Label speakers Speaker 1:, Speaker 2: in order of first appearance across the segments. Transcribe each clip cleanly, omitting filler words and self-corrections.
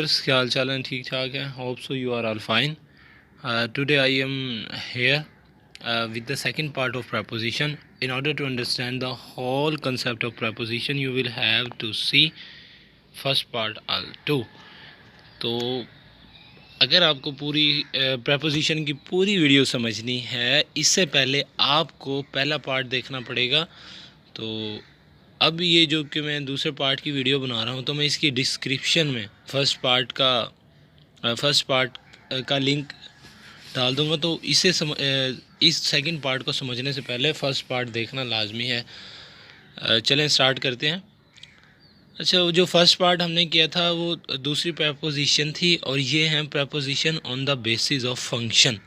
Speaker 1: Viewers, क्या हाल चाल है? ठीक ठाक है. Hope so you are all fine. Today I am here with the second part of preposition. In order to understand the whole concept of preposition, you will have to see first part all too. तो अगर आपको पूरी preposition की पूरी video समझनी है, इससे पहले आपको पहला पार्ट देखना पड़ेगा. तो अब ये जो कि मैं दूसरे पार्ट की वीडियो बना रहा हूँ, तो मैं इसकी डिस्क्रिप्शन में फर्स्ट पार्ट का लिंक डाल दूँगा. तो इस सेकंड पार्ट को समझने से पहले फ़र्स्ट पार्ट देखना लाजमी है. चलें स्टार्ट करते हैं. अच्छा, जो फर्स्ट पार्ट हमने किया था वो दूसरी प्रपोजिशन थी, और ये हैं preposition on the basis of function,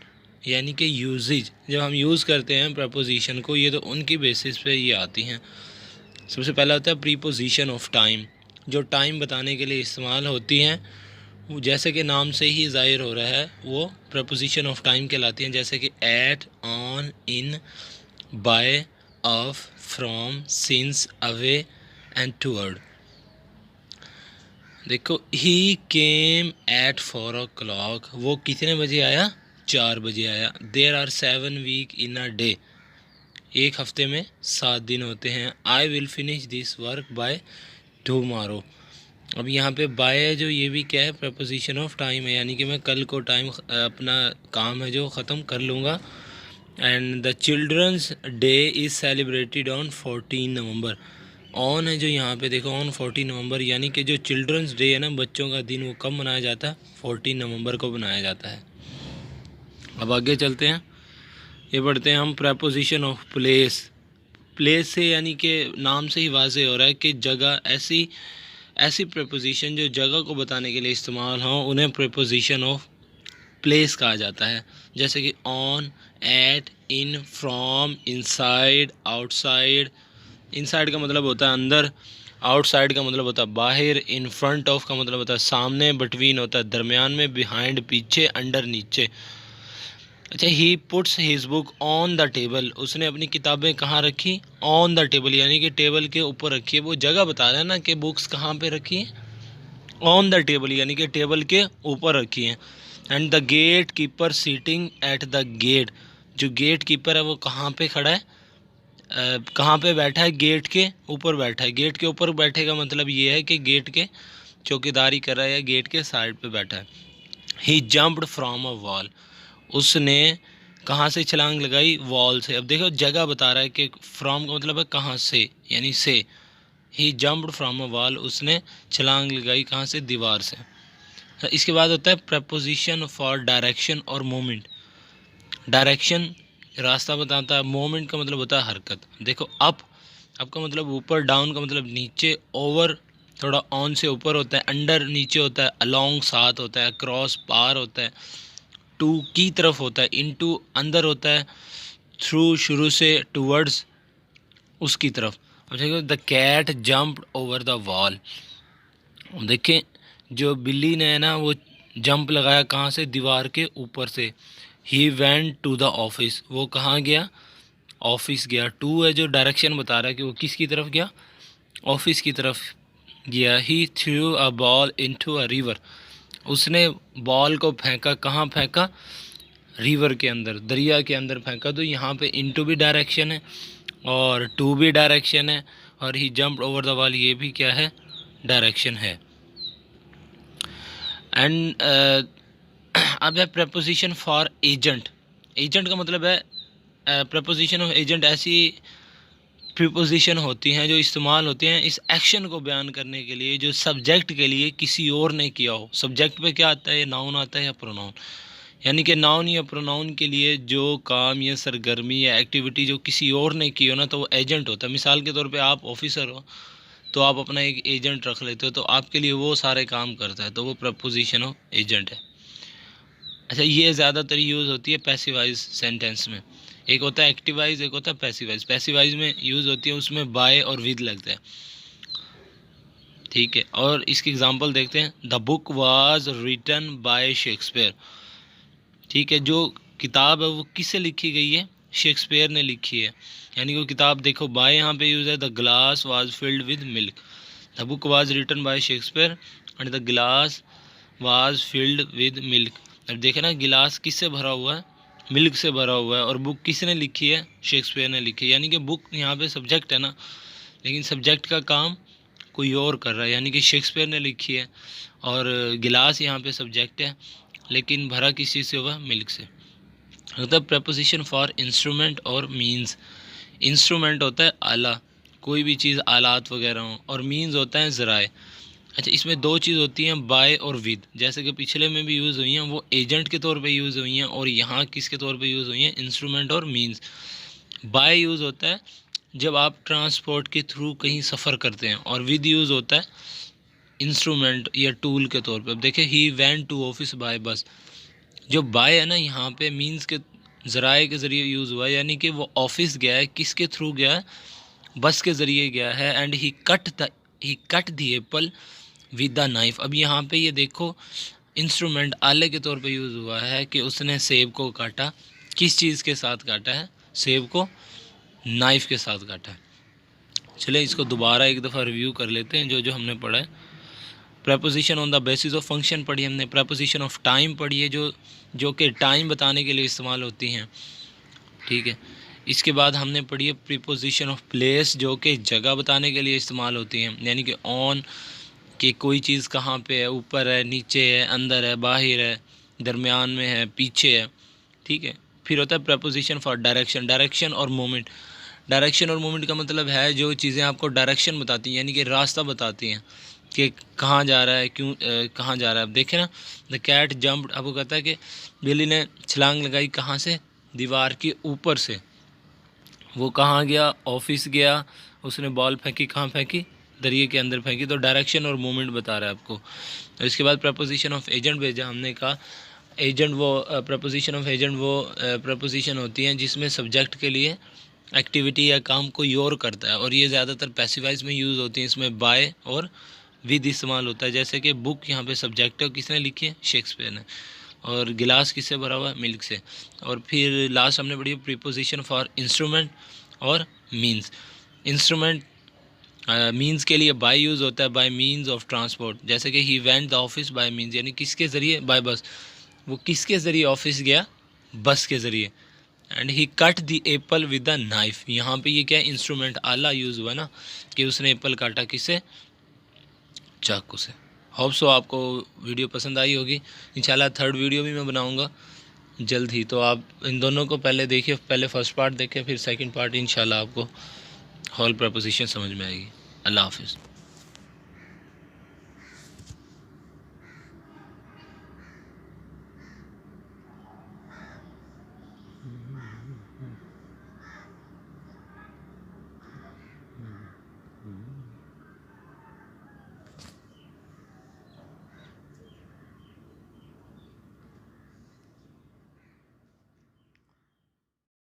Speaker 1: यानी कि यूजेज. जब हम यूज़ करते हैं प्रपोजिशन को, ये तो उनकी बेसिस पे ये आती हैं. सबसे पहला होता है प्रीपोजिशन ऑफ टाइम, जो टाइम बताने के लिए इस्तेमाल होती हैं. जैसे कि नाम से ही ज़ाहिर हो रहा है, वो प्रपोजिशन ऑफ टाइम कहलाती हैं. जैसे कि at, on, in, by, of, from, since, away and toward. देखो, ही केम एट 4 o'clock, वो कितने बजे आया? 4 बजे आया. There are 7 week in a day, एक हफ्ते में 7 दिन होते हैं. I will finish this work by tomorrow. अब यहाँ पे बाय है जो, ये भी क्या है? प्रपोजिशन ऑफ टाइम है, यानी कि मैं कल को टाइम अपना काम है जो ख़त्म कर लूँगा. And the children's day is celebrated on 14 November. On है जो यहाँ पे, देखो ऑन 14 नवंबर, यानी कि जो चिल्ड्रंस डे है ना, बच्चों का दिन, वो कब मनाया जाता है? 14 नवंबर को मनाया जाता है. अब आगे चलते हैं, ये पढ़ते हैं हम प्रपोजिशन ऑफ प्लेस. प्लेस से यानी कि नाम से ही वाज़े हो रहा है कि जगह, ऐसी प्रपोजिशन जो जगह को बताने के लिए इस्तेमाल हो, उन्हें प्रपोजिशन ऑफ प्लेस कहा जाता है. जैसे कि on, at, in, from, inside, outside. Inside का मतलब होता है अंदर, आउटसाइड का मतलब होता है बाहर, इन फ्रंट ऑफ का मतलब होता है सामने, बिटवीन होता है दरमियान में, बिहाइंड पीछे, अंडर नीचे. अच्छा, he puts his book on the table, उसने अपनी किताबें कहाँ रखी? ऑन द टेबल, यानी कि टेबल के ऊपर रखी है. वो जगह बता रहा है ना कि बुक्स कहाँ पे रखी है? ऑन द टेबल, यानी कि टेबल के ऊपर रखी है. And the gatekeeper sitting at the gate, जो गेट कीपर है वो कहाँ पे खड़ा है? कहाँ पे बैठा है? गेट के ऊपर बैठा है. गेट के ऊपर बैठे का मतलब ये है कि गेट के चौकीदारी कर रहा है, या गेट के साइड पे बैठा है. ही जम्प्ड फ्रॉम अ वॉल, उसने कहाँ से छलांग लगाई? वॉल से. अब देखो, जगह बता रहा है कि फ्रॉम का मतलब है कहाँ से, यानी से. ही जम्प्ड फ्रॉम अ वॉल, उसने छलांग लगाई कहाँ से? दीवार से. इसके बाद होता है प्रपोजिशन फॉर डायरेक्शन और मोमेंट. डायरेक्शन रास्ता बताता है, मोमेंट का मतलब होता है हरकत. देखो, अप का मतलब ऊपर, डाउन का मतलब नीचे, ओवर थोड़ा ऑन से ऊपर होता है, अंडर नीचे होता है, अलॉन्ग साथ होता है, क्रॉस पार होता है, टू की तरफ होता है, इनटू अंदर होता है, थ्रू शुरू से, टूवर्ड्स उसकी तरफ. अब देखो, the cat jumped over the wall. देखें, जो बिल्ली ने है ना, वो जंप लगाया कहाँ से? दीवार के ऊपर से. He went to the office, वो कहाँ गया? ऑफिस गया. टू है जो डायरेक्शन बता रहा है कि वो किसकी तरफ गया? ऑफिस की तरफ गया. He threw a ball into a river, उसने बॉल को फेंका, कहाँ फेंका? रिवर के अंदर, दरिया के अंदर फेंका. तो यहाँ पे इनटू भी डायरेक्शन है और टू भी डायरेक्शन है, और ही जंप ओवर द वॉल, ये भी क्या है? डायरेक्शन है. एंड अब है प्रपोजिशन फॉर एजेंट. एजेंट का मतलब है, प्रपोजिशन ऑफ एजेंट ऐसी प्रीपोजिशन होती हैं जो इस्तेमाल होती हैं इस एक्शन को बयान करने के लिए जो सब्जेक्ट के लिए किसी और ने किया हो. सब्जेक्ट पे क्या आता है? नाउन आता है या प्रोनाउन. यानी कि नाउन या प्रोनाउन के लिए जो काम या सरगर्मी या एक्टिविटी जो किसी और ने की हो ना, तो वो एजेंट होता है. मिसाल के तौर पे आप ऑफिसर हो, तो आप अपना एक एजेंट रख लेते हो, तो आपके लिए वो सारे काम करता है, तो वो प्रपोजिशन ऑफ एजेंट है. अच्छा, ये ज़्यादातर यूज़ होती है पैसिवाइज सेंटेंस में. एक होता है एक्टिवाइज, एक होता है पैसिवाइज. पैसिवाइज में यूज़ होती है, उसमें बाय और विद लगता है. ठीक है, और इसकी एग्जांपल देखते हैं. The book was written by Shakespeare. ठीक है, जो किताब है वो किससे लिखी गई है? शेक्सपियर ने लिखी है. यानी वो किताब, देखो बाय यहाँ पे यूज़ है. The glass was filled with milk. The book was written by Shakespeare and the glass was filled with milk. अब देखे ना, गिलास किससे भरा हुआ है, मिल्क से भरा हुआ है। और बुक किसने लिखी है, शेक्सपियर ने लिखी है। यानी कि बुक यहाँ पे सब्जेक्ट है ना, लेकिन सब्जेक्ट का काम कोई और कर रहा है, यानी कि शेक्सपियर ने लिखी है। और गिलास यहाँ पे सब्जेक्ट है, लेकिन भरा किस चीज़ से हुआ, मिल्क से। मतलब प्रपोजिशन फॉर इंस्ट्रूमेंट और मीन्स। इंस्ट्रूमेंट होता है आला, कोई भी चीज़ आलात वगैरह हो, और मीन्स होता है ज़राए। अच्छा, इसमें दो चीज़ होती हैं, बाय और विद। जैसे कि पिछले में भी यूज़ हुई हैं, वो एजेंट के तौर पे यूज़ हुई हैं, और यहाँ किसके तौर पे यूज़ हुई हैं, इंस्ट्रूमेंट और मीन्स। बाय यूज़ होता है जब आप ट्रांसपोर्ट के थ्रू कहीं सफ़र करते हैं, और विद यूज़ होता है इंस्ट्रूमेंट या टूल के तौर पे। अब देखिए, he went to office by bus. जो बाय है ना, यहाँ पे मीन्स के ज़राए के ज़रिए यूज़ हुआ है, यानी कि वो ऑफिस गया है, किसके थ्रू गया है, बस के ज़रिए गया है। And he cut the Apple with the knife. अब यहाँ पे ये देखो, इंस्ट्रूमेंट आले के तौर पे यूज़ हुआ है कि उसने सेब को काटा। किस चीज़ के साथ काटा है, सेब को नाइफ़ के साथ काटा है। चलिए इसको दोबारा एक दफ़ा रिव्यू कर लेते हैं जो जो हमने पढ़ा है। Preposition on the basis of function पढ़ी हमने। प्रपोजिशन ऑफ टाइम पढ़ी है, जो कि टाइम बताने के लिए इस्तेमाल होती हैं, ठीक है। इसके बाद हमने पढ़ी है प्रीपोजिशन ऑफ प्लेस, जो कि जगह बताने के लिए इस्तेमाल होती हैं, यानी कि ऑन, कि कोई चीज़ कहाँ पे है, ऊपर है, नीचे है, अंदर है, बाहर है, दरमियान में है, पीछे है, ठीक है। फिर होता है प्रपोजिशन फॉर डायरेक्शन। डायरेक्शन और मोमेंट। डायरेक्शन और मोमेंट का मतलब है जो चीज़ें आपको डायरेक्शन बताती हैं, यानी कि रास्ता बताती हैं कि कहाँ जा रहा है, क्यों कहाँ जा रहा है। अब देखें ना, द कैट जम्प्ड, आपको कहता है कि बिल्ली ने छलांग लगाई, कहाँ से, दीवार के ऊपर से। वो कहाँ गया, ऑफिस गया, उसने बॉल फेंकी, कहाँ फेंकी, दरिए के अंदर फेंकी। तो डायरेक्शन और मूवमेंट बता रहा है आपको। और इसके बाद प्रपोजिशन ऑफ एजेंट भेजा हमने कहा। एजेंट वो प्रपोजिशन ऑफ एजेंट वो प्रपोजिशन होती हैं जिसमें सब्जेक्ट के लिए एक्टिविटी या काम कोई और करता है, और ये ज़्यादातर पैसिवाइज में यूज़ होती हैं। इसमें बाय और विद इस्तेमाल होता है। जैसे कि बुक यहाँ पे सब्जेक्ट है, किसने लिखी है, शेक्सपियर ने। और गिलास किससे भरा हुआ है, मिल्क से। और फिर लास्ट हमने पढ़ी प्रीपोजिशन फॉर इंस्ट्रूमेंट और मीन्स। इंस्ट्रूमेंट मीन्स के लिए बाय यूज़ होता है, बाय मीन्स ऑफ ट्रांसपोर्ट। जैसे कि he went the office by means, यानी किसके ज़रिए, बाय बस। वो किसके ज़रिए ऑफिस गया, बस के ज़रिए। And he cut the Apple with the knife. यहाँ पे ये क्या है, इंस्ट्रूमेंट आला यूज़ हुआ ना, कि उसने एप्पल काटा किससे, चाकू से। होप सो आपको वीडियो पसंद आई होगी। इंशाल्लाह थर्ड वीडियो भी मैं बनाऊँगा जल्द ही, तो आप इन दोनों को पहले देखिए, पहले फर्स्ट पार्ट देखिए, फिर सेकंड पार्ट। इंशाल्लाह आपको होल प्रपोजिशन समझ में आएगी। अल्लाह हाफिज़।